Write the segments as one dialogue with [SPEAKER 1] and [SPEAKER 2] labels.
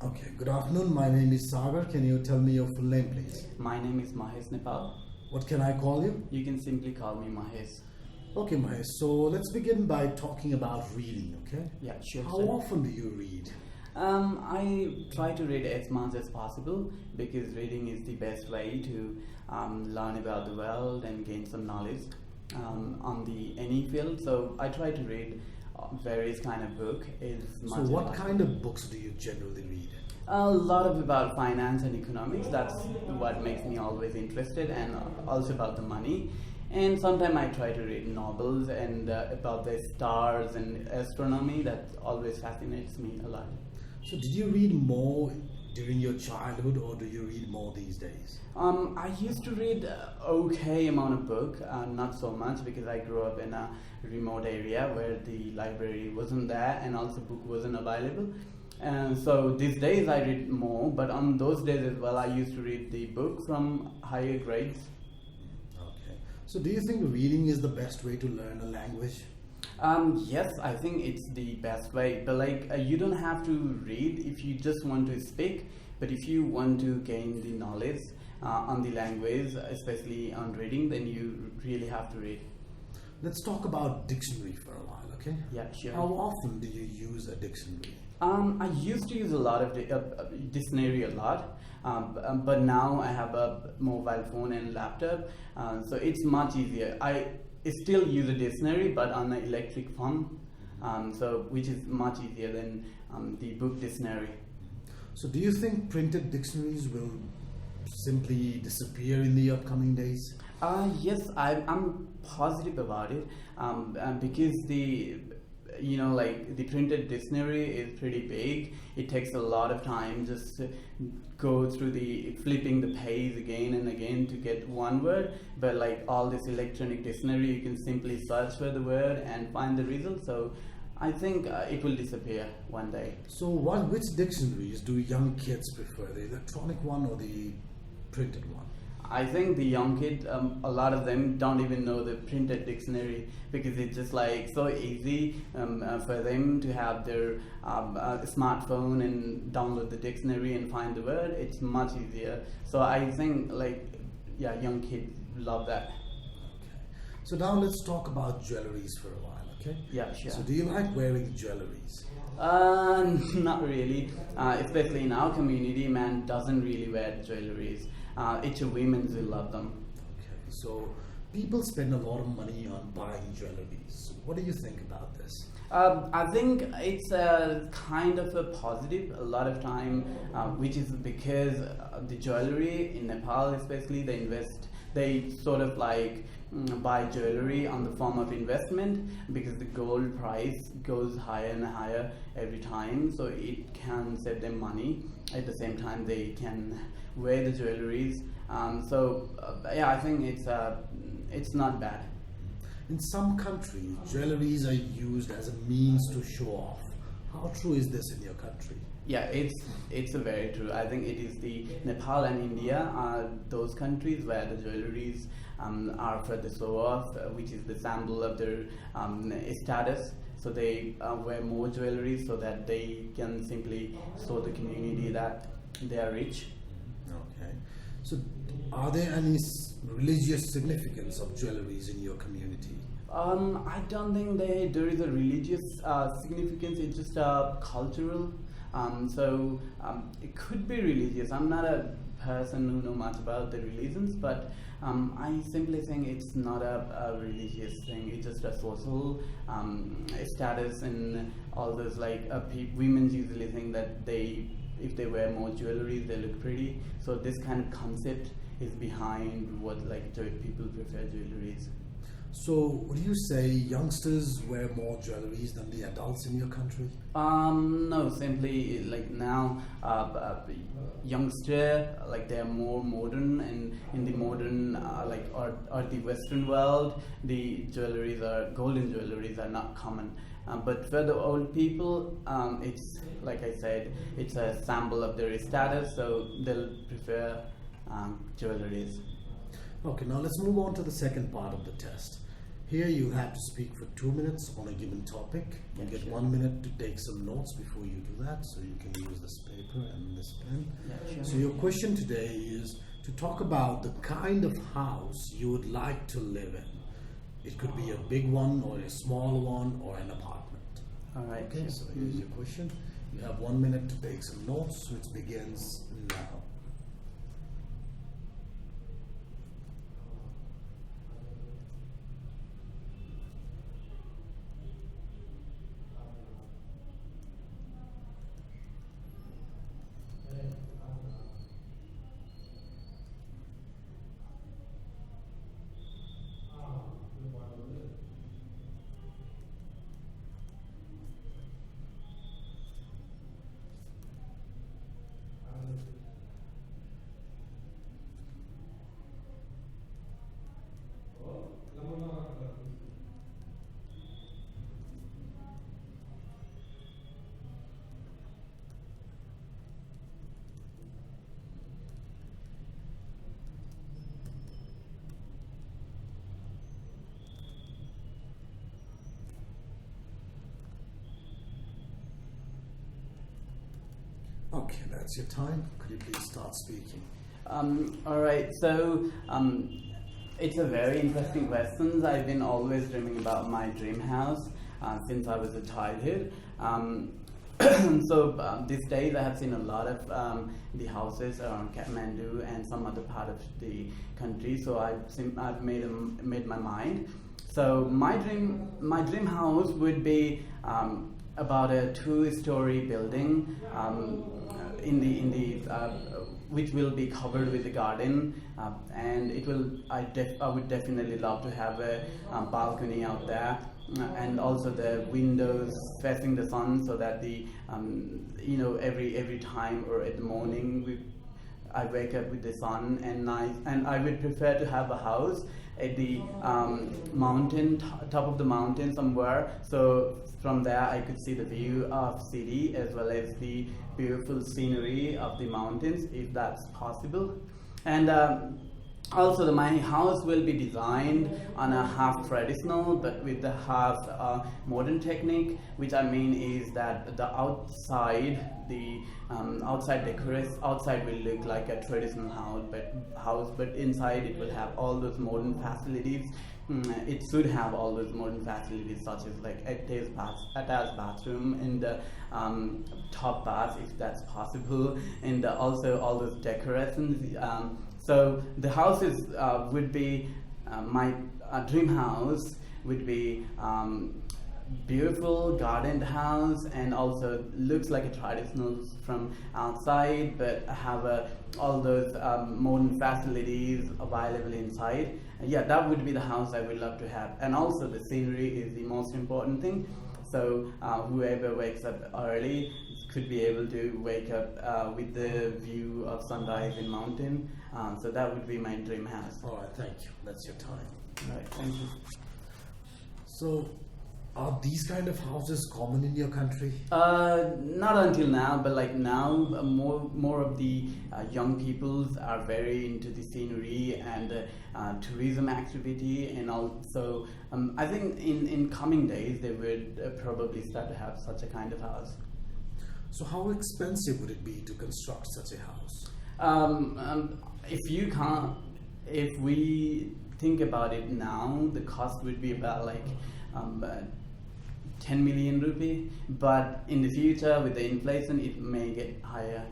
[SPEAKER 1] Okay, good afternoon. My name is Sagar. Can you tell me your full name, please?
[SPEAKER 2] My name is Mahesh Nepal.
[SPEAKER 1] What can I call you?
[SPEAKER 2] You can simply call me Mahesh.
[SPEAKER 1] Okay, Mahesh. So let's begin by talking about reading, okay?
[SPEAKER 2] Yeah, sure.
[SPEAKER 1] How
[SPEAKER 2] sir.
[SPEAKER 1] often do you read?
[SPEAKER 2] I try to read as much as possible because reading is the best way to learn about the world and gain some knowledge on any field. So I try to read various kind of book.
[SPEAKER 1] So what kind of books do you generally read?
[SPEAKER 2] A lot of about finance and economics. That's what makes me always interested, and also about the money. And sometimes I try to read novels and about the stars and astronomy. That always fascinates me a lot.
[SPEAKER 1] So did you read more during your childhood or do you read more these days?
[SPEAKER 2] I used to read okay amount of book, not so much because I grew up in a remote area where the library wasn't there and also book wasn't available. And so these days I read more, but on those days as well I used to read the book from higher grades.
[SPEAKER 1] Okay. So do you think reading is the best way to learn a language?
[SPEAKER 2] Yes, I think it's the best way. But you don't have to read if you just want to speak. But if you want to gain the knowledge on the language, especially on reading, then you really have to read.
[SPEAKER 1] Let's talk about dictionary for a while, okay?
[SPEAKER 2] Yeah, sure.
[SPEAKER 1] How often do you use a dictionary?
[SPEAKER 2] I used to use a lot of dictionary a lot, but now I have a mobile phone and laptop, so it's much easier. I still use a dictionary, but on an electric form, so which is much easier than the book dictionary.
[SPEAKER 1] So do you think printed dictionaries will simply disappear in the upcoming days?
[SPEAKER 2] Yes, I'm positive about it, because the printed dictionary is pretty big. It takes a lot of time just to go through flipping the page again and again to get one word. But like all this electronic dictionary, you can simply search for the word and find the result. So I think it will disappear one day.
[SPEAKER 1] So which dictionaries do young kids prefer, the electronic one or the printed one?
[SPEAKER 2] I think the young kids, a lot of them don't even know the printed dictionary because it's just like so easy for them to have their smartphone and download the dictionary and find the word. It's much easier. So I think young kids love that.
[SPEAKER 1] Okay. So now let's talk about jewelries for a while, okay?
[SPEAKER 2] Yeah, sure.
[SPEAKER 1] So do you like wearing jewelries?
[SPEAKER 2] Not really. Especially in our community, man doesn't really wear jewelries. It's women who love them.
[SPEAKER 1] Okay, so people spend a lot of money on buying jewelries. So what do you think about this?
[SPEAKER 2] I think it's kind of a positive a lot of time, which is because the jewelry in Nepal especially, they sort of buy jewelry on the form of investment because the gold price goes higher and higher every time, so it can save them money. At the same time they can wear the jewelries, I think it's not bad.
[SPEAKER 1] In some countries, jewelries are used as a means to show off. How true is this in your country?
[SPEAKER 2] Yeah, it's very true. I think it is the Nepal and India are those countries where the jewelries are for the show off, which is the symbol of their status. So they wear more jewelry so that they can simply show the community that they are rich.
[SPEAKER 1] Okay. So are there any religious significance of jewelries in your community?
[SPEAKER 2] I don't think there is a religious significance. It's just cultural. It could be religious. I'm not a person who knows much about the religions, but I simply think it's not a religious thing. It's just a social status, and all those women usually think that if they wear more jewelry, they look pretty. So this kind of concept is behind what people prefer jewelries.
[SPEAKER 1] So would you say youngsters wear more jewelries than the adults in your country?
[SPEAKER 2] No, simply now youngster they're more modern, and in the modern or the Western world, the golden jewelries are not common. But for the old people, it's like I said, it's a symbol of their status, so they'll prefer jewelries.
[SPEAKER 1] Okay, now let's move on to the second part of the test. Here you have to speak for 2 minutes on a given topic. You
[SPEAKER 2] Yeah,
[SPEAKER 1] get
[SPEAKER 2] sure.
[SPEAKER 1] 1 minute to take some notes before you do that, so you can use this paper and this pen.
[SPEAKER 2] Yeah, sure.
[SPEAKER 1] So your question today is to talk about the kind of house you would like to live in. It could be a big one or a small one or an apartment.
[SPEAKER 2] All right.
[SPEAKER 1] Okay,
[SPEAKER 2] sure.
[SPEAKER 1] so here's your question. You have 1 minute to take some notes, which begins now. Okay, that's your time. Could you please start speaking?
[SPEAKER 2] All right. So it's a very interesting question. I've been always dreaming about my dream house since I was a childhood. These days I have seen a lot of the houses around Kathmandu and some other part of the country. So I've made my mind. So my dream house would be about a 2-story building which will be covered with a garden, and I would definitely love to have a balcony out there, and also the windows facing the sun, so that every time or at the morning I wake up with the sun, and I would prefer to have a house at the top of the mountain somewhere, so from there I could see the view of city as well as the beautiful scenery of the mountains, if that's possible. And also my house will be designed on a half traditional but with the half modern technique, which I mean is that the outside will look like a traditional house, but inside it will have all those modern facilities. It should have all those modern facilities, such as like attached bathroom and the top bath, if that's possible, and also all those decorations. So the houses would be my dream house would be beautiful garden house, and also looks like a traditional from outside, but have all those modern facilities available inside. Yeah, that would be the house I would love to have. And also the scenery is the most important thing. So whoever wakes up early could be able to wake up with the view of sunrise in mountain. So that would be my dream house.
[SPEAKER 1] All right, thank you. That's your time.
[SPEAKER 2] All right, thank you.
[SPEAKER 1] So, are these kind of houses common in your country?
[SPEAKER 2] Not until now, but like now, more of the young peoples are very into the scenery and tourism activity, and also I think in coming days they would probably start to have such a kind of house.
[SPEAKER 1] So, how expensive would it be to construct such a house?
[SPEAKER 2] If we think about it now, the cost would be about like 10 million rupee, but in the future with the inflation it may get higher.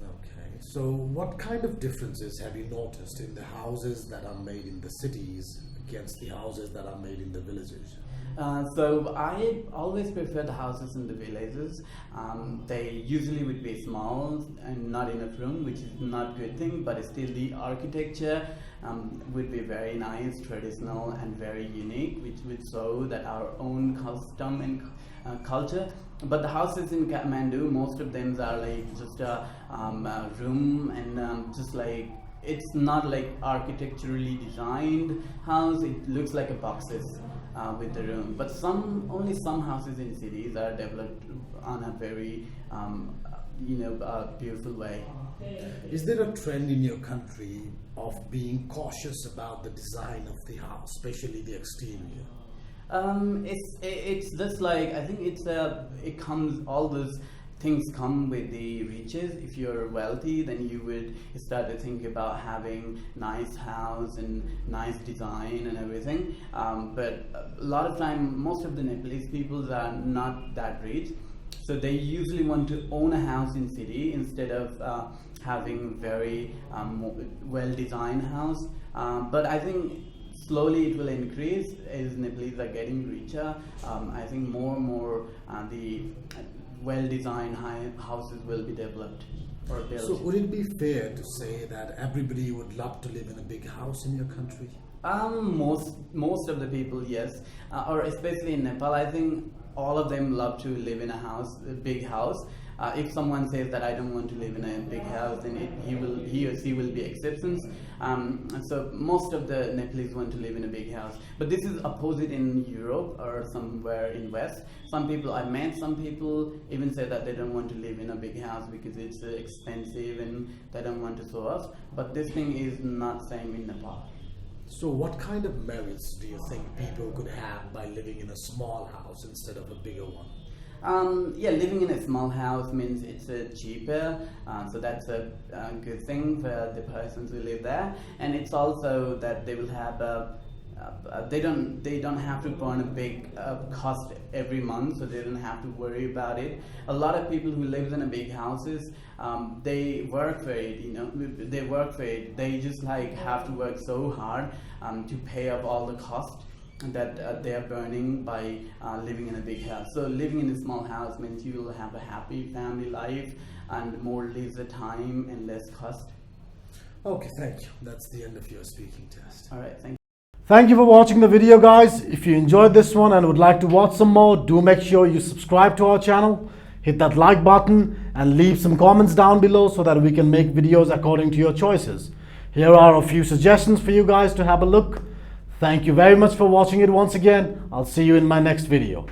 [SPEAKER 1] Okay, so what kind of differences have you noticed in the houses that are made in the cities against the houses that are made in the villages?
[SPEAKER 2] So I always prefer the houses in the villages. They usually would be small and not enough room, which is not a good thing, but still the architecture would be very nice, traditional and very unique, which would show that our own custom and culture. But the houses in Kathmandu, most of them are like just a room and just like, it's not like architecturally designed house, it looks like a boxes with the room. But only some houses in cities are developed on a very beautiful way.
[SPEAKER 1] Is there a trend in your country of being cautious about the design of the house, especially the exterior?
[SPEAKER 2] It's just like, I think it comes, all those things come with the riches. If you're wealthy, then you would start to think about having nice house and nice design and everything. But a lot of time, most of the Nepalese people are not that rich, so they usually want to own a house in city instead of having very well-designed house. But I think slowly it will increase as Nepalese are getting richer. I think more and more the well-designed houses will be developed or built.
[SPEAKER 1] So would it be fair to say that everybody would love to live in a big house in your country?
[SPEAKER 2] Most of the people, yes, or especially in Nepal, I think all of them love to live in a big house. If someone says that I don't want to live in a big house, then he or she will be exceptions. So most of the Nepalese want to live in a big house. But this is opposite in Europe or somewhere in West. I met some people even say that they don't want to live in a big house because it's expensive and they don't want to show off. But this thing is not same in Nepal.
[SPEAKER 1] So what kind of merits do you think people could have by living in a small house instead of a bigger one?
[SPEAKER 2] Living in a small house means it's cheaper, so that's a good thing for the persons who live there. And it's also that they will have they don't have to burn a big cost every month, so they don't have to worry about it. A lot of people who live in a big houses, they work for it. They work for it. They just have to work so hard to pay up all the cost that they are burning by living in a big house. So living in a small house means you will have a happy family life and more leisure time and less cost.
[SPEAKER 1] Okay, thank you. That's the end of your speaking test.
[SPEAKER 2] All right, thank you.
[SPEAKER 1] Thank you for watching the video, guys. If you enjoyed this one and would like to watch some more, do make sure you subscribe to our channel, hit that like button and leave some comments down below so that we can make videos according to your choices. Here are a few suggestions for you guys to have a look. Thank you very much for watching it once again. I'll see you in my next video.